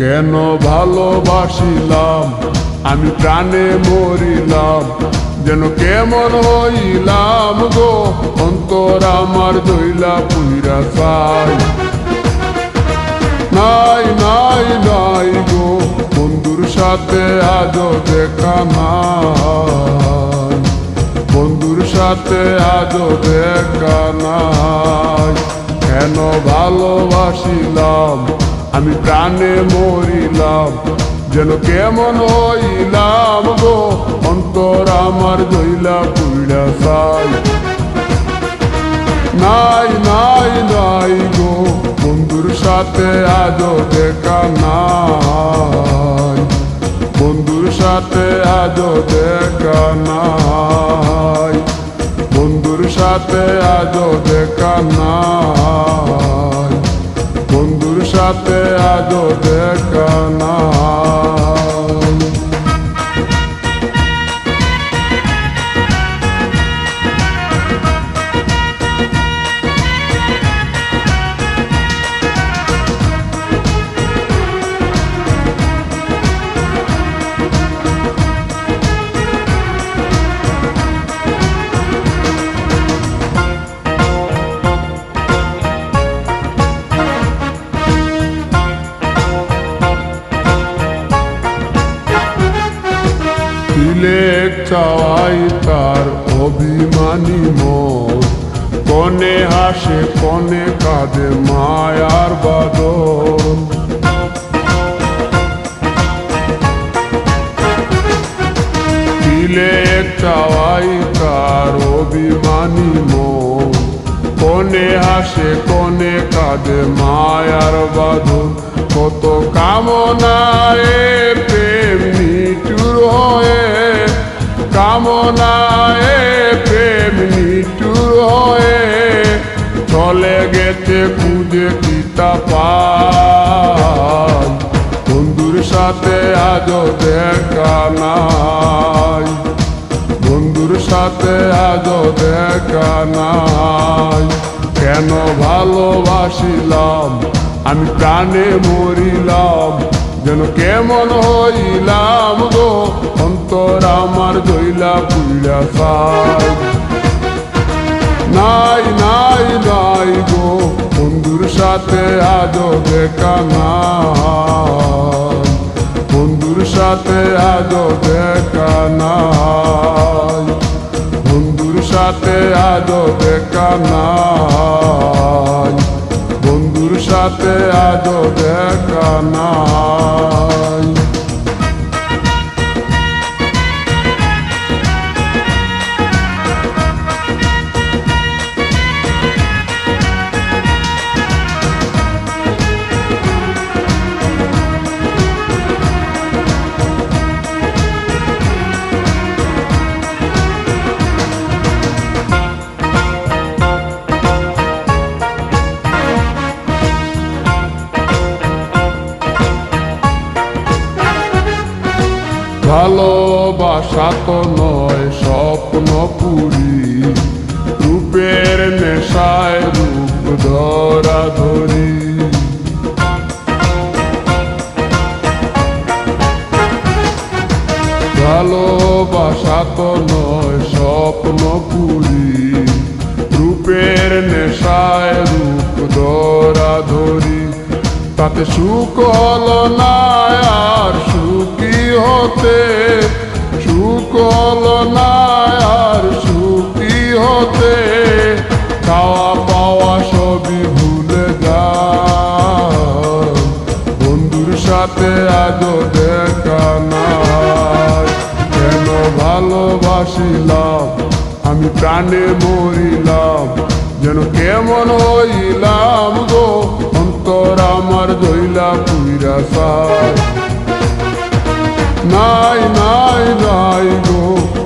কেন ভালোবাসিলাম আমি প্রাণে মরিলাম, যেন কেমন হইলাম গো, অন্তর আমার দইলা পুইরা চাই। নাই নাই নাই গো, বন্ধুর সাথে আজও দেখা নাই, বন্ধুর সাথে আজও দেখা নাই। কেন ভালোবাসিলাম আমি প্রাণে মরিলাম, যেন কেমন হইলাম গো, অন্তর আমার দইলা পুইরা চাই। নাই নাই নাই গো, বন্ধুর সাথে আজও দেখা নাই, বন্ধুর সাথে আজও দেখা নাই, বন্ধুর সাথে আজও দেখা নাই, বন্ধুর সাথে আজও দেখা নাই। তিলেক চাওয়াই তার অভিমানী মন, কনে হাসে কনে কাঁদে মায়ার বাদন। তিলেক চাওয়াই তার অভিমানী মন, কনে হাসে কনে কাঁদে মায়ার বাদন। কত কামনায় প্রেম নিঠুর হয়ে, কামনায় প্রেম নিঠুর হয়ে, চলে গেছে খুঁজে কিতা পাই, বন্ধুর সাথে আজও দেখা নাই, বন্ধুর সাথে আজও দেখা নাই। কেন ভালোবাসিলাম আমি প্রাণে মরিলাম, যেন কেমন হইলাম গো, অন্তর আমার দইলা পুইরা চাই। নাই নাই নাই গো, বন্ধুর সাথে আজও দেখা নাই, বন্ধুর সাথে আজও দেখা নাই, বন্ধুর সাথে আজও দেখা নাই, বন্ধুর সাথে আজও দেখা নাই। ভালোবাসা তো নয় স্বপ্ন পুরি, রূপের নেশায় রূপ ধরা ধরি। ভালোবাসা তো নয় স্বপ্ন পুরি, রূপের নেশায় রূপ ধরা ধরি। তাতে সুখ হলো না আর সুখী হতে, সুখ হলো না আর সুখী হতে, খাওয়া পাওয়া সবই ভুলে যায়, বন্ধুর সাথে আজও দেখা নাই। কেন ভালোবাসিলাম আমি প্রাণে মরিলাম, যেন কেমন হইলাম গো, অন্তর আমার দইলা পুইরা চাই। নাই নাই নাই গো,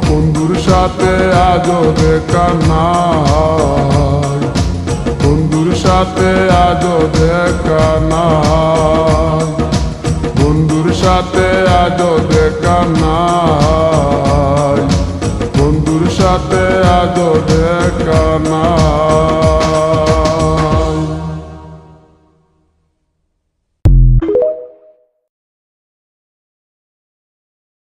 বন্ধুর সাথে আজও দেখা নাই, বন্ধুর সাথে আজও দেখা নাই, বন্ধুর সাথে আজও দেখা নাই, বন্ধুর সাথে আজও দেখা নাই।